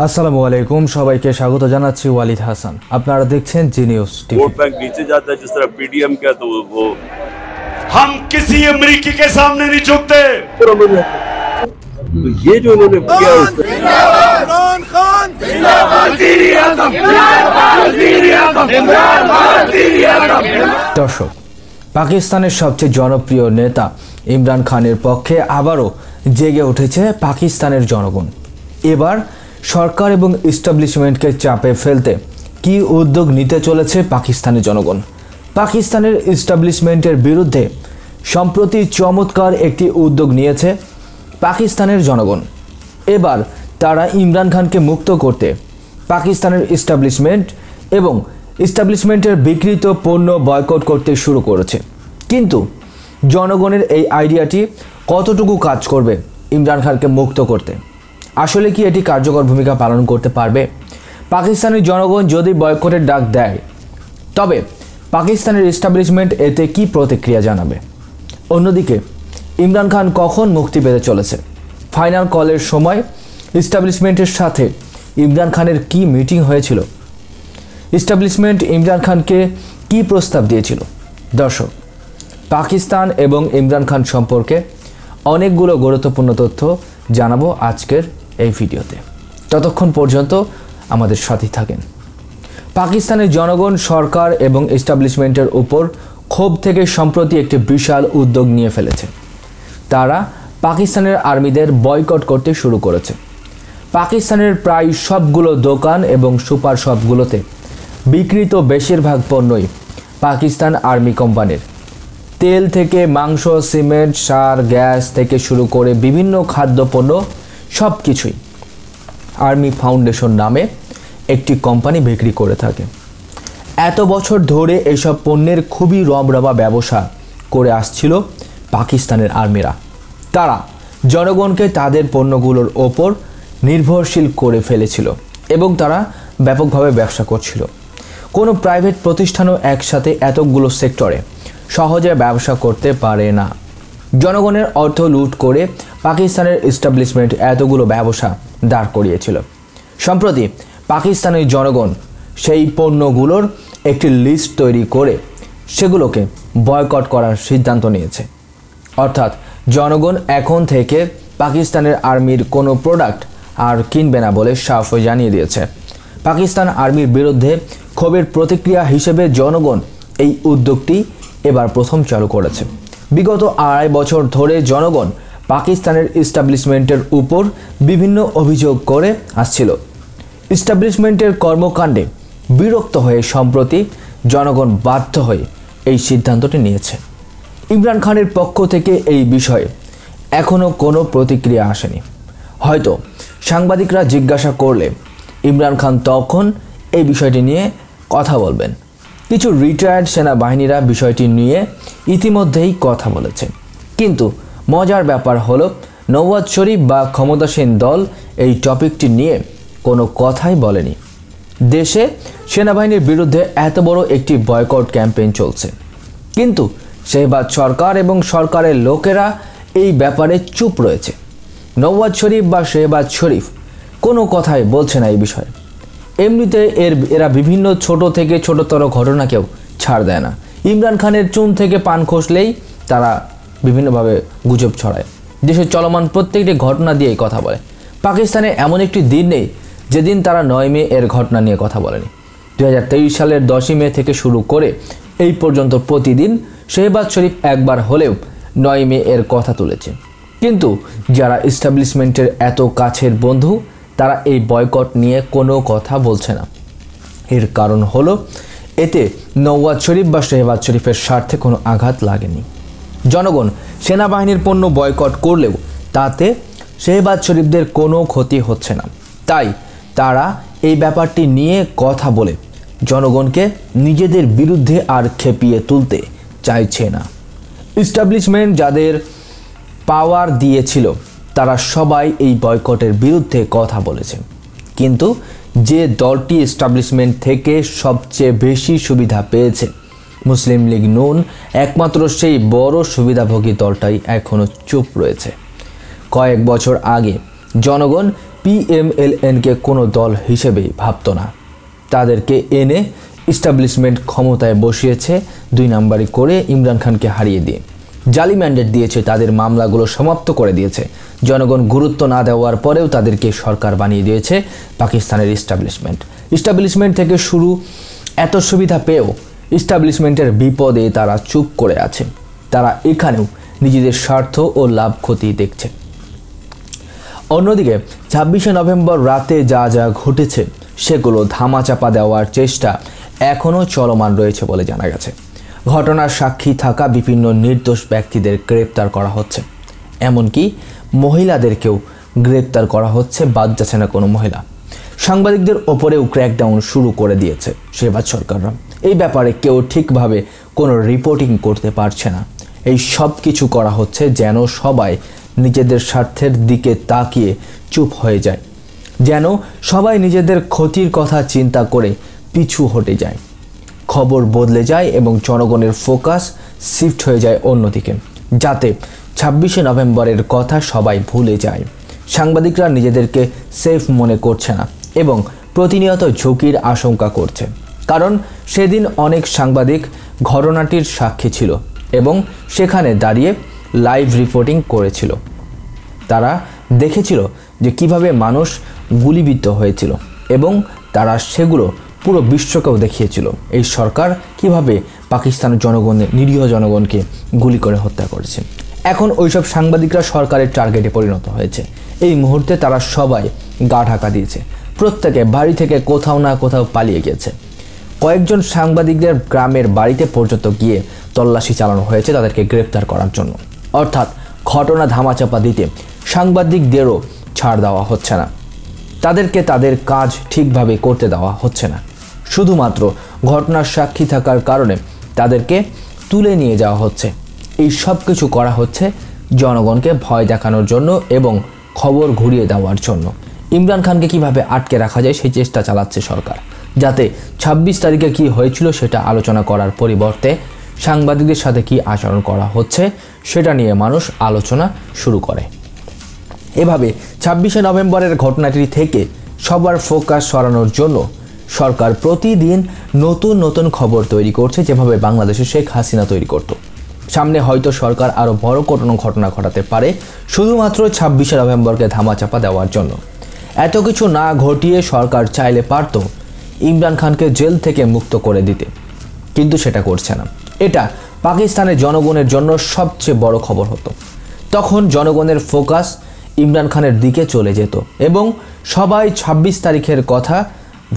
আসসালামু আলাইকুম সবাইকে স্বাগত জানাচ্ছি ওয়ালিদ হাসান। আপনারা দেখছেন জি নিউজ টিভি। वोट बैंक नीचे जाता है जिस तरह पीडीएम का, तो वो हम किसी अमरीकी के सामने नहीं झुकते। तो ये जो उन्होंने किया দর্শক, পাকিস্তানের সবচেয়ে জনপ্রিয় নেতা ইমরান খানের পক্ষে আবারও জেগে উঠেছে পাকিস্তানের জনগণ। এবার সরকার এবং এস্টাবলিশমেন্টকে চাপে ফেলতে কি উদ্যোগ নিতে চলেছে পাকিস্তানের জনগণ? পাকিস্তানের এস্টাবলিশমেন্টের বিরুদ্ধে সম্প্রতি চমৎকার একটি উদ্যোগ নিয়েছে পাকিস্তানের জনগণ। এবার তারা ইমরান খানকে মুক্ত করতে পাকিস্তানের এস্টাবলিশমেন্ট এবং এস্টাবলিশমেন্টের বিক্রিত পণ্য বয়কট করতে শুরু করেছে। কিন্তু জনগণের এই আইডিয়াটি কতটুকু কাজ করবে ইমরান খানকে মুক্ত করতে? আসলে কি এটি কার্যকর ভূমিকা পালন করতে পারবে? পাকিস্তানের জনগণ যদি বয়কটের ডাক দেয়, তবে পাকিস্তানের এস্টাবলিশমেন্ট এতে কি প্রতিক্রিয়া জানাবে? অন্যদিকে ইমরান খান কখন মুক্তি পেতে চলেছে? ফাইনাল কলের সময় এস্টাবলিশমেন্টের সাথে ইমরান খানের কি মিটিং হয়েছিল? এস্টাবলিশমেন্ট ইমরান খানকে কি প্রস্তাব দিয়েছিল? দর্শক, পাকিস্তান এবং ইমরান খান সম্পর্কে অনেকগুলো গুরুত্বপূর্ণ তথ্য জানাবো আজকের এই ভিডিওতে। ততক্ষণ পর্যন্ত আমাদের সাথে থাকেন। পাকিস্তানের জনগণ সরকার এবং এস্টাবলিশমেন্টের উপর ক্ষোভ থেকে সম্প্রতি একটি বিশাল উদ্যোগ নিয়ে ফেলেছে। তারা পাকিস্তানের আর্মিদের বয়কট করতে শুরু করেছে। পাকিস্তানের প্রায় সবগুলো দোকান এবং সুপার শপগুলোতে বিক্রিত বেশিরভাগ পণ্যই পাকিস্তান আর্মি কোম্পানির। তেল থেকে মাংস, সিমেন্ট, সার, গ্যাস থেকে শুরু করে বিভিন্ন খাদ্যপণ্য সব কিছুই আর্মি ফাউন্ডেশন নামে একটি কোম্পানি বিক্রি করে থাকে। এত বছর ধরে এসব পণ্যের খুবই রমরমা ব্যবসা করে আসছিল পাকিস্তানের আর্মিরা। তারা জনগণকে তাদের পণ্যগুলোর ওপর নির্ভরশীল করে ফেলেছিল এবং তারা ব্যাপকভাবে ব্যবসা করছিল। কোনো প্রাইভেট প্রতিষ্ঠানও একসাথে এতগুলো সেক্টরে সহজে ব্যবসা করতে পারে না। জনগণের অর্থ লুট করে পাকিস্তানের এস্টাবলিশমেন্ট এতগুলো ব্যবসা দাঁড় করিয়েছিল। সম্প্রতি পাকিস্তানের জনগণ সেই পণ্যগুলোর একটি লিস্ট তৈরি করে সেগুলোকে বয়কট করার সিদ্ধান্ত নিয়েছে। অর্থাৎ জনগণ এখন থেকে পাকিস্তানের আর্মির কোনো প্রোডাক্ট আর কিনবে না বলে সাফ জানিয়ে দিয়েছে। পাকিস্তান আর্মির বিরুদ্ধে ক্ষোভের প্রতিক্রিয়া হিসেবে জনগণ এই উদ্যোগটি এবার প্রথম চালু করেছে। বিগত 2.5 বছর ধরে জনগণ পাকিস্তানের এস্টাবলিশমেন্টের উপর বিভিন্ন অভিযোগ করে আসছিল। এস্টাবলিশমেন্টের কর্মকাণ্ডে বিরক্ত হয়ে সম্প্রতি জনগণ বাধ্য হয়ে এই সিদ্ধান্তটি নিয়েছে। ইমরান খানের পক্ষ থেকে এই বিষয়ে এখনও কোনো প্রতিক্রিয়া আসেনি। হয়তো সাংবাদিকরা জিজ্ঞাসা করলে ইমরান খান তখন এই বিষয়টি নিয়ে কথা বলবেন। কিছু রিটায়ার্ড সেনাবাহিনীরা বিষয়টি নিয়ে ইতিমধ্যেই কথা বলেছে। কিন্তু মজার ব্যাপার হলো, নওয়াজ শরীফ বা ক্ষমতাসীন দল এই টপিকটি নিয়ে কোনো কথাই বলেনি। দেশে সেনাবাহিনীর বিরুদ্ধে এত বড় একটি বয়কট ক্যাম্পেইন চলছে, কিন্তু শেহবাজ সরকার এবং সরকারের লোকেরা এই ব্যাপারে চুপ রয়েছে। নওয়াজ শরীফ বা শেহবাজ শরীফ কোনো কথাই বলছে না এই বিষয়ে। এমনিতে এরা বিভিন্ন ছোট থেকে ছোটতর ঘটনাকেও ছাড় দেয় না। ইমরান খানের চুন থেকে পান খসলেই তারা বিভিন্নভাবে গুজব ছড়ায়। দেশের চলমান প্রত্যেকটি ঘটনা দিয়েই কথা বলে। পাকিস্তানে এমন একটি দিন নেই যেদিন তারা 9 মে এর ঘটনা নিয়ে কথা বলেনি। 2023 সালের 10 মে থেকে শুরু করে এই পর্যন্ত প্রতিদিন শেহবাজ শরীফ একবার হলেও 9 মে এর কথা তুলেছে। কিন্তু যারা এস্টাবলিশমেন্টের এত কাছের বন্ধু, তারা এই বয়কট নিয়ে কোনো কথা বলছে না। এর কারণ হলো, এতে নওয়াজ শরীফ বা শেহবাজ শরীফের স্বার্থে কোনো আঘাত লাগেনি। জনগণ সেনাবাহিনীর পণ্য বয়কট করলেও তাতে শেহবাজ শরীফদের কোনো ক্ষতি হচ্ছে না। তাই তারা এই ব্যাপারটি নিয়ে কথা বলে জনগণকে নিজেদের বিরুদ্ধে আর খেপিয়ে তুলতে চাইছে না। এস্টাবলিশমেন্ট যাদের পাওয়ার দিয়েছিল তারা সবাই এই বয়কটের বিরুদ্ধে কথা বলেছে। কিন্তু যে দলটি এস্টাবলিশমেন্ট থেকে সবচেয়ে বেশি সুবিধা পেয়েছে, মুসলিম লীগ নুন, একমাত্র সেই বড় সুবিধাভোগী দলটাই এখনও চুপ রয়েছে। কয়েক বছর আগে জনগণ PMLN-কে কোনো দল হিসেবেই ভাবত না। তাদেরকে এনে ইস্টাবলিশমেন্ট ক্ষমতায় বসিয়েছে 2 নাম্বারি করে ইমরান খানকে হারিয়ে দিয়ে। জালি ম্যান্ডেট দিয়েছে, তাদের মামলাগুলো সমাপ্ত করে দিয়েছে। জনগণ গুরুত্ব না দেওয়ার পরেও তাদেরকে সরকার বানিয়ে দিয়েছে পাকিস্তানের ইস্টাবলিশমেন্ট থেকে শুরু। এত সুবিধা পেয়েও ইস্টাবলিশমেন্টের বিপদে তারা চুপ করে আছে। তারা এখানেও নিজেদের স্বার্থ ও লাভ ক্ষতি দেখছে। অন্যদিকে 26শে নভেম্বর রাতে যা যা ঘটেছে সেগুলো ধামাচাপা দেওয়ার চেষ্টা এখনও চলমান রয়েছে বলে জানা গেছে। ঘটনার সাক্ষী থাকা বিভিন্ন নির্দোষ ব্যক্তিদের গ্রেপ্তার করা হচ্ছে, এমনকি মহিলাদেরকেও গ্রেপ্তার করা হচ্ছে, বাদ যাচ্ছে না কোনো মহিলা। সাংবাদিকদের ওপরেও ক্র্যাকডাউন শুরু করে দিয়েছে শেহবাজ সরকাররা। এই ব্যাপারে কেউ ঠিকভাবে কোনো রিপোর্টিং করতে পারছে না। এই সব কিছু করা হচ্ছে যেন সবাই নিজেদের স্বার্থের দিকে তাকিয়ে চুপ হয়ে যায়, যেন সবাই নিজেদের ক্ষতির কথা চিন্তা করে পিছু হটে যায়, খবর বদলে যায় এবং জনগণের ফোকাস শিফট হয়ে যায় অন্যদিকে, যাতে 26শে নভেম্বরের কথা সবাই ভুলে যায়। সাংবাদিকরা নিজেদেরকে সেফ মনে করছে না এবং প্রতিনিয়ত ঝুঁকির আশঙ্কা করছে, কারণ সেদিন অনেক সাংবাদিক ঘটনাটির সাক্ষী ছিল এবং সেখানে দাঁড়িয়ে লাইভ রিপোর্টিং করেছিল। তারা দেখেছিল যে কিভাবে মানুষ গুলিবিদ্ধ হয়েছিল এবং তারা সেগুলো পুরো বিশ্বকেও দেখিয়েছিল এই সরকার কিভাবে পাকিস্তানের নিরীহ জনগণকে গুলি করে হত্যা করেছে। এখন ওইসব সাংবাদিকরা সরকারের টার্গেটে পরিণত হয়েছে। এই মুহূর্তে তারা সবাই গা ঢাকা দিয়েছে, প্রত্যেকে বাড়ি থেকে কোথাও না কোথাও পালিয়ে গেছে। কয়েকজন সাংবাদিকদের গ্রামের বাড়িতে পর্যন্ত গিয়ে তল্লাশি চালানো হয়েছে তাদেরকে গ্রেপ্তার করার জন্য। অর্থাৎ ঘটনা ধামাচাপা দিতে সাংবাদিকদেরও ছাড় দেওয়া হচ্ছে না, তাদেরকে তাদের কাজ ঠিকভাবে করতে দেওয়া হচ্ছে না। শুধুমাত্র ঘটনার সাক্ষী থাকার কারণে তাদেরকে তুলে নিয়ে যাওয়া হচ্ছে। এই সব কিছু করা হচ্ছে জনগণকে ভয় দেখানোর জন্য এবং খবর ঘুরিয়ে দেওয়ার জন্য। ইমরান খানকে কিভাবে আটকে রাখা যায় সেই চেষ্টা চালাচ্ছে সরকার, যাতে 26 তারিখে কি হয়েছিল সেটা আলোচনা করার পরিবর্তে সাংবাদিকদের সাথে কি আচরণ করা হচ্ছে সেটা নিয়ে মানুষ আলোচনা শুরু করে। এভাবে 26শে নভেম্বরের ঘটনাটি থেকে সবার ফোকাস সরানোর জন্য সরকার প্রতিদিন নতুন নতুন খবর তৈরি করছে, যেভাবে বাংলাদেশে শেখ হাসিনা তৈরি করত। সামনে হয়তো সরকার আরও বড় কোনো ঘটনা ঘটাতে পারে শুধুমাত্র 26শে নভেম্বরকে ধামাচাপা দেওয়ার জন্য। এত কিছু না ঘটিয়ে সরকার চাইলে পারত ইমরান খানকে জেল থেকে মুক্ত করে দিতে, কিন্তু সেটা করছে না। এটা পাকিস্তানের জনগণের জন্য সবচেয়ে বড় খবর হতো। তখন জনগণের ফোকাস ইমরান খানের দিকে চলে যেত এবং সবাই 26 তারিখের কথা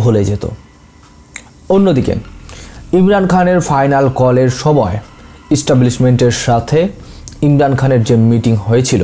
ভুলে যেত। অন্যদিকে ইমরান খানের ফাইনাল কলের সময় ইস্টাবলিশমেন্টের সাথে ইমরান খানের যে মিটিং হয়েছিল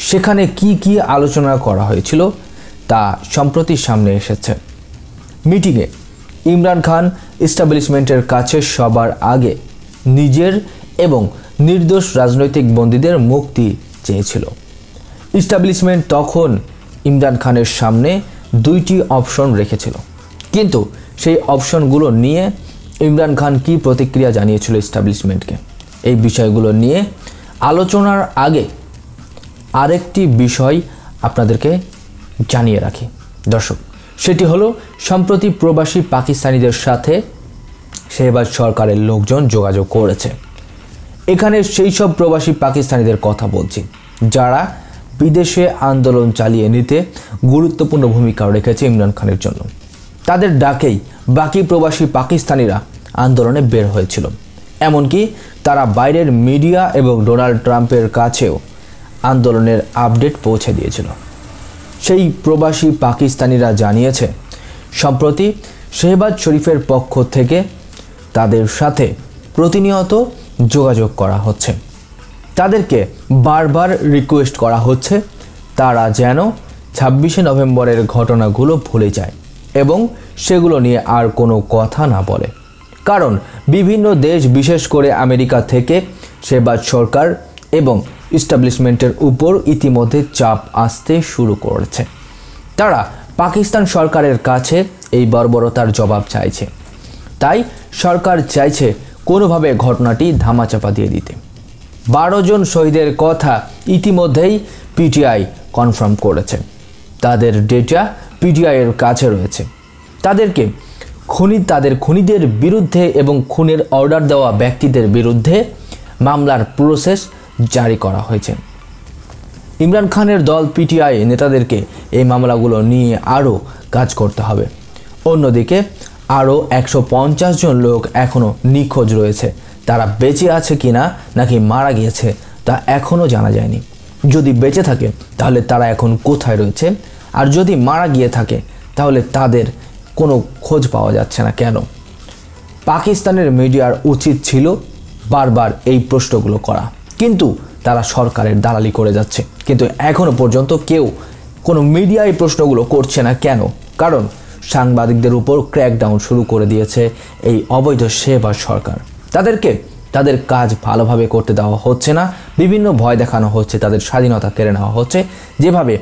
সেখানে কি কি আলোচনা করা হয়েছিল তা সম্প্রতি সামনে এসেছে। মিটিংয়ে ইমরান খান ইস্টাবলিশমেন্টের কাছে সবার আগে নিজের এবং নির্দোষ রাজনৈতিক বন্দীদের মুক্তি চেয়েছিল। ইস্টাবলিশমেন্ট তখন ইমরান খানের সামনে 2টি অপশন রেখেছিল, কিন্তু সেই অপশনগুলো নিয়ে ইমরান খান কি প্রতিক্রিয়া জানিয়েছিল ইস্টাবলিশমেন্টকে। এই বিষয়গুলো নিয়ে আলোচনার আগে আরেকটি বিষয় আপনাদেরকে জানিয়ে রাখি দর্শক, সেটি হলো সম্প্রতি প্রবাসী পাকিস্তানিদের সাথে শেহবাজ সরকারের লোকজন যোগাযোগ করেছে। এখানে সেই সব প্রবাসী পাকিস্তানিদের কথা বলছি যারা বিদেশে আন্দোলন চালিয়ে নিতে গুরুত্বপূর্ণ ভূমিকা রেখেছে ইমরান খানের জন্য। তাদের ডাকেই বাকি প্রবাসী পাকিস্তানিরা আন্দোলনে বের হয়েছিল, এমনকি তারা বাইরের মিডিয়া এবং ডোনাল্ড ট্রাম্পের কাছেও আন্দোলনের আপডেট পৌঁছে দিয়েছিল। সেই প্রবাসী পাকিস্তানিরা জানিয়েছে সম্প্রতি শেহবাজ শরীফের পক্ষ থেকে তাদের সাথে প্রতিনিয়ত যোগাযোগ করা হচ্ছে। তাদেরকে বারবার রিকোয়েস্ট করা হচ্ছে তারা যেন 26শে নভেম্বরের ঘটনাগুলো ভুলে যায় এবং সেগুলো নিয়ে আর কোনো কথা না বলে, কারণ বিভিন্ন দেশ বিশেষ করে আমেরিকা থেকে শেহবাজ সরকার এবং ইস্টাবলিশমেন্টের উপর ইতিমধ্যে চাপ আসতে শুরু করেছে। তারা পাকিস্তান সরকারের কাছে এই বর্বরতার জবাব চাইছে। তাই সরকার চাইছে কোনোভাবে ঘটনাটি ধামাচাপা দিয়ে দিতে। 12 জন শহীদের কথা ইতিমধ্যেই পিটিআই কনফার্ম করেছে। তাদের ডেটা পিটিআই এর কাছে রয়েছে। তাদের খুনিদের বিরুদ্ধে এবং খুনের অর্ডার দেওয়া ব্যক্তিদের বিরুদ্ধে মামলার প্রসেস জারি করা হয়েছে। ইমরান খানের দল পিটিআই নেতাদেরকে এই মামলাগুলো নিয়ে আরও কাজ করতে হবে। অন্যদিকে আরও 150 জন লোক এখনও নিখোঁজ রয়েছে। তারা বেঁচে আছে কিনা নাকি মারা গিয়েছে তা এখনও জানা যায়নি। যদি বেঁচে থাকে তাহলে তারা এখন কোথায় রয়েছে, আর যদি মারা গিয়ে থাকে তাহলে তাদের কোনো খোঁজ পাওয়া যাচ্ছে না কেন? পাকিস্তানের মিডিয়ার উচিত ছিল বারবার এই প্রশ্নগুলো করা, কিন্তু তারা সরকারের দালালি করে যাচ্ছে। কিন্তু এখনও পর্যন্ত কেউ কোনো মিডিয়া এই প্রশ্নগুলো করছে না কেন? কারণ সাংবাদিকদের উপর ক্র্যাকডাউন শুরু করে দিয়েছে এই অবৈধ শেহবাজ সরকার। তাদেরকে তাদের কাজ ভালোভাবে করতে দেওয়া হচ্ছে না, বিভিন্ন ভয় দেখানো হচ্ছে, তাদের স্বাধীনতা কেড়ে নেওয়া হচ্ছে, যেভাবে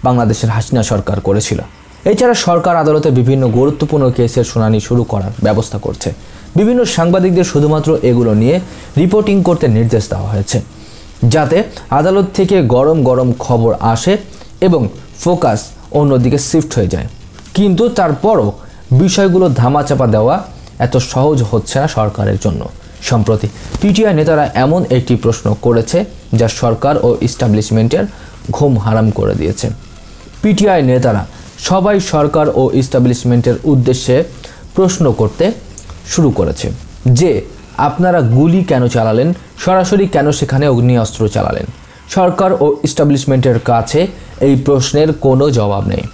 বাংলাদেশের হাসিনা সরকার করেছিল। এছাড়া সরকার আদালতে বিভিন্ন গুরুত্বপূর্ণ কেসের শুনানি শুরু করার ব্যবস্থা করছে। বিভিন্ন সাংবাদিকদের শুধুমাত্র এগুলো নিয়ে রিপোর্টিং করতে নির্দেশ দেওয়া হয়েছে, যাতে আদালত থেকে গরম গরম খবর আসে এবং ফোকাস অন্যদিকে শিফট হয়ে যায়। কিন্তু তারপরও বিষয়গুলো ধামাচাপা দেওয়া এত সহজ হচ্ছে না সরকারের জন্য। সম্প্রতি পিটিআই নেতারা এমন একটি প্রশ্ন করেছে যা সরকার ও ইস্টাবলিশমেন্টের ঘুম হারাম করে দিয়েছে। পিটিআই নেতারা সবাই সরকার ও ইস্টাবলিশমেন্টের উদ্দেশ্যে প্রশ্ন করতে শুরু করেছে যে আপনারা গুলি কেন চালালেন, সরাসরি কেন সেখানে অগ্নিঅস্ত্র চালালেন? সরকার ও ইস্টাবলিশমেন্টের কাছে এই প্রশ্নের কোনো জবাব নেই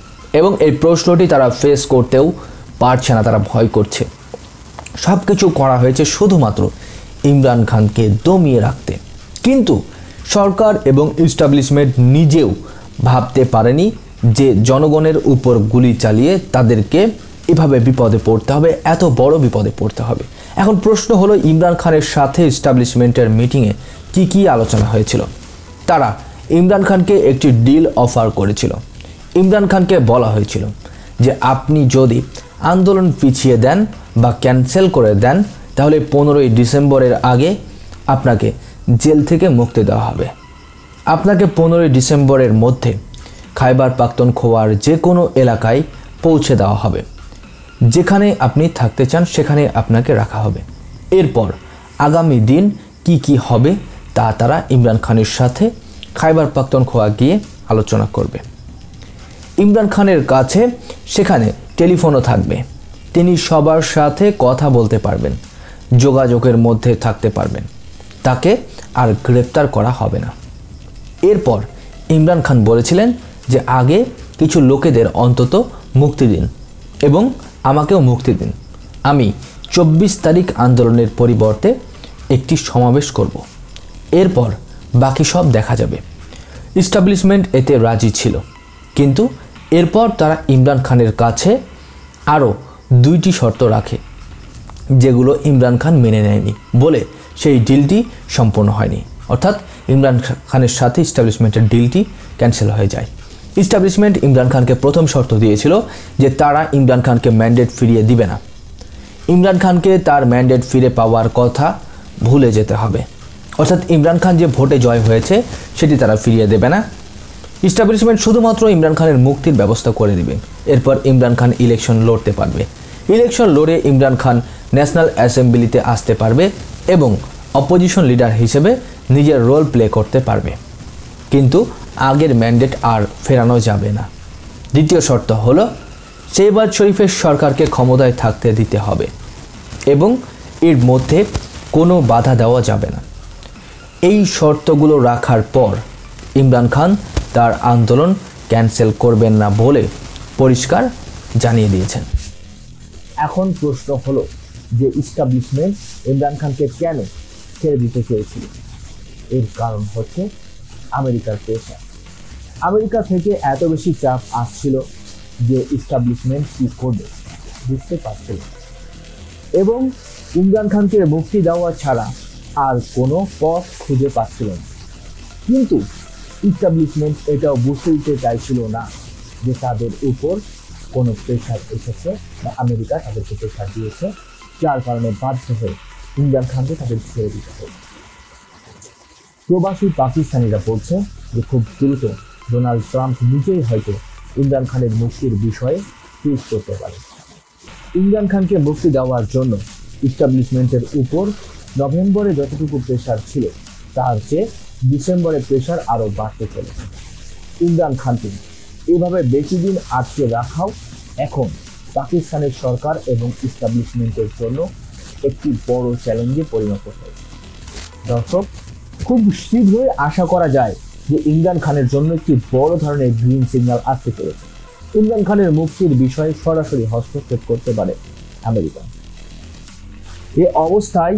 এবং এই প্রশ্নটি তারা ফেস করতেও পারছে না, তারা ভয় করছে। সব কিছু করা হয়েছে শুধুমাত্র ইমরান খানকে দমিয়ে রাখতে, কিন্তু সরকার এবং ইস্টাবলিশমেন্ট নিজেও ভাবতে পারেনি যে জনগণের উপর গুলি চালিয়ে তাদেরকে এভাবে বিপদে পড়তে হবে, এত বড় বিপদে পড়তে হবে। এখন প্রশ্ন হলো ইমরান খানের সাথে ইস্টাবলিশমেন্টের মিটিংয়ে কি আলোচনা হয়েছিল? তারা ইমরান খানকে একটি ডিল অফার করেছিল। ইমরান খানকে বলা হয়েছিল যে আপনি যদি আন্দোলন পিছিয়ে দেন বা ক্যান্সেল করে দেন তাহলে 15ই ডিসেম্বরের আগে আপনাকে জেল থেকে মুক্তি দেওয়া হবে। আপনাকে 15ই ডিসেম্বরের মধ্যে খাইবার পাখতুনখোয়ার যে কোনো এলাকায় পৌঁছে দেওয়া হবে, যেখানে আপনি থাকতে চান সেখানে আপনাকে রাখা হবে। এরপর আগামী দিন কি হবে তা তারা ইমরান খানের সাথে খাইবার পাখতুনখোয়া গিয়ে আলোচনা করবে। ইমরান খানের কাছে সেখানে টেলিফোনও থাকবে, তিনি সবার সাথে কথা বলতে পারবেন, যোগাযোগের মধ্যে থাকতে পারবেন, তাকে আর গ্রেপ্তার করা হবে না। এরপর ইমরান খান বলেছিলেন যে আগে কিছু লোকেদের অন্তত মুক্তি দিন এবং আমাকেও মুক্তি দিন। আমি 24 তারিখ আন্দোলনের পরিবর্তে একটি সমাবেশ করব, এরপর বাকি সব দেখা যাবে। ইস্টাবলিশমেন্ট এতে রাজি ছিল, কিন্তু এরপর তারা ইমরান খানের কাছে আরও 2টি শর্ত রাখে, যেগুলো ইমরান খান মেনে নেয়নি বলে সেই ডিলটি সম্পূর্ণ হয়নি। অর্থাৎ ইমরান খানের সাথে ইস্টাবলিশমেন্টের ডিলটি ক্যান্সেল হয়ে যায়। ইস্টাবলিশমেন্ট ইমরান খানকে প্রথম শর্ত দিয়েছিল যে তারা ইমরান খানকে ম্যান্ডেট ফিরিয়ে দিবে না। ইমরান খানকে তার ম্যান্ডেট ফিরে পাওয়ার কথা ভুলে যেতে হবে, অর্থাৎ ইমরান খান যে ভোটে জয় হয়েছে সেটি তারা ফিরিয়ে দেবে না। ইস্টাবলিশমেন্ট শুধুমাত্র ইমরান খানের মুক্তির ব্যবস্থা করে দিবে। এরপর ইমরান খান ইলেকশন লড়তে পারবে। ইলেকশন লড়ে ইমরান খান ন্যাশনাল অ্যাসেম্বলিতে আসতে পারবে এবং অপোজিশন লিডার হিসেবে নিজের রোল প্লে করতে পারবে, কিন্তু আগের ম্যান্ডেট আর ফেরানো যাবে না। দ্বিতীয় শর্ত হলো শেহবাজ শরীফের সরকারকে ক্ষমতায় থাকতে দিতে হবে এবং এর মধ্যে কোনো বাধা দেওয়া যাবে না। এই শর্তগুলো রাখার পর ইমরান খান তার আন্দোলন ক্যান্সেল করবেন না বলে পরিষ্কার জানিয়ে দিয়েছেন। এখন প্রশ্ন হলো যে ইস্টাবলিশমেন্ট ইমরান খানকে কেন ছেড়ে দিতে চেয়েছিল? এর কারণ হচ্ছে আমেরিকার প্রেশার। আমেরিকা থেকে এত বেশি চাপ আসছিল যে ইস্টাবলিশমেন্ট কি করবে বুঝতে পারছিল এবং ইমরান খানকে মুক্তি দেওয়া ছাড়া আর কোনো পথ খুঁজে পাচ্ছিল না। কিন্তু ইস্টাবলিশমেন্ট এটাও বুঝতে দিতে চাইছিল না যে তাদের উপর কোনো প্রেশার এসেছে বা আমেরিকা তাদেরকে প্রেশার দিয়েছে, যার কারণে বাধ্য হয়ে ইমরান খানকে তাদের ছেড়ে দিতে হবে। প্রবাসী পাকিস্তানিরা বলছে যে খুব দ্রুত ডোনাল্ড ট্রাম্প নিজেই হয়তো ইমরান খানের মুক্তির বিষয়ে টুইট করতে পারে। ইমরান খানকে মুক্তি দেওয়ার জন্য ইস্টাবলিশমেন্টের উপর নভেম্বরে যতটুকু প্রেশার ছিল তার চেয়ে ডিসেম্বরে প্রেশার আরো বাড়তে চলেছে। ইমরান খানকে এভাবে বেশি দিন আটকে রাখাও এখন পাকিস্তানের সরকার এবং ইস্টাবলিশমেন্টের জন্য একটি বড় চ্যালেঞ্জে পরিণত হয়েছে। দর্শক, খুব শীঘ্রই আশা করা যায় যে ইমরান খানের জন্য একটি বড় ধরনের গ্রিন সিগন্যাল আসতে চলেছে। ইমরান খানের মুক্তির বিষয়ে সরাসরি হস্তক্ষেপ করতে পারে আমেরিকা। এ অবস্থায়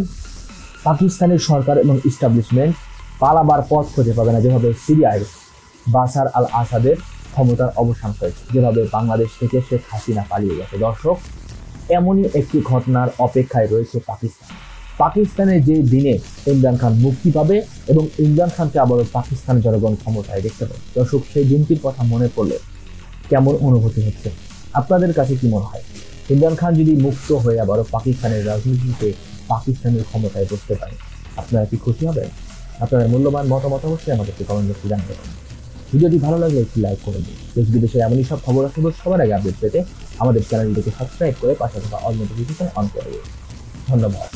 পাকিস্তানের সরকার এবং ইস্টাবলিশমেন্ট পালাবার পথ খুঁজে পাবে না, যেভাবে সিরিয়ায় বাশার আল আসাদের ক্ষমতার অবসান হয়েছে, যেভাবে বাংলাদেশ থেকে শেখ হাসিনা পালিয়ে গেছে। দর্শক, এমনই একটি ঘটনার অপেক্ষায় রয়েছে পাকিস্তানের যে দিনে ইমরান খান মুক্তি পাবে এবং ইমরান খানকে আবারও পাকিস্তান জনগণ ক্ষমতায় দেখতে পাবে। দর্শক, সেই দিনটির কথা মনে পড়লে কেমন অনুভূতি হচ্ছে? আপনাদের কাছে কি মনে হয়? ইমরান খান যদি মুক্ত হয়ে আবারও পাকিস্তানের রাজনীতিতে পাকিস্তানের ক্ষমতায় বসতে পারে, আপনারা কি খুশি হবেন? আপনাদের মূল্যবান মতামত অবশ্যই আমাদেরকে কমেন্ট বক্সে জানাতে পারেন। ভিডিওটি ভালো লাগলে একটি লাইক করে দিন। দেশ বিদেশের এমনই সব খবর আসবে সবার আগে আপডেট পেতে আমাদের চ্যানেলটিকে সাবস্ক্রাইব করে পাশে থাকা অল নোটিফিকেশন অন করে দিন। ধন্যবাদ।